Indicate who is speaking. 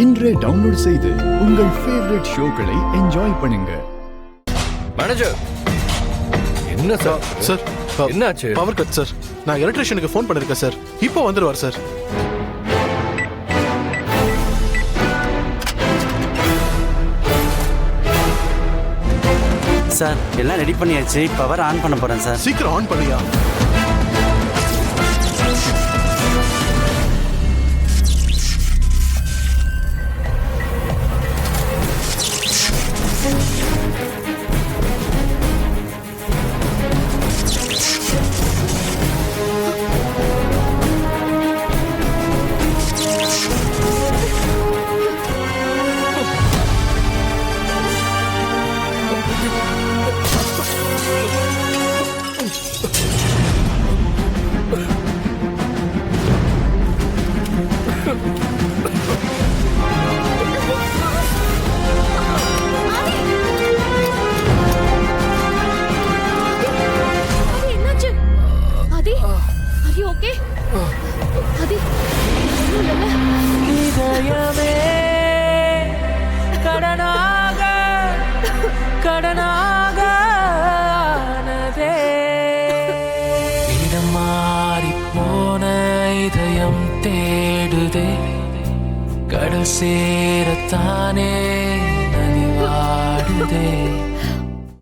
Speaker 1: இன்றே டவுன்லோட் செய்து உங்கள் ஃபேவரட் ஷோக்களை என்ஜாய் பண்ணுங்க.
Speaker 2: மேனேஜர், என்ன சார்?
Speaker 3: சார்
Speaker 2: என்னாச்சு?
Speaker 3: Power cut sir. நான் எலக்ட்ரிஷியனுக்கு ஃபோன் பண்ணிருக்கேன் சார். இப்போ வந்துருவார் சார்.
Speaker 4: சார் எல்லாம் ரெடி பண்ணியாச்சு. பவர் ஆன் பண்ண போறேன் சார்.
Speaker 3: சீக்கிரம் ஆன் பண்ணியா?
Speaker 5: கடனாக இடம் மாறி போன இதயம் தேடுதே, கடல் சேரத்தானே நதிவாடுதே.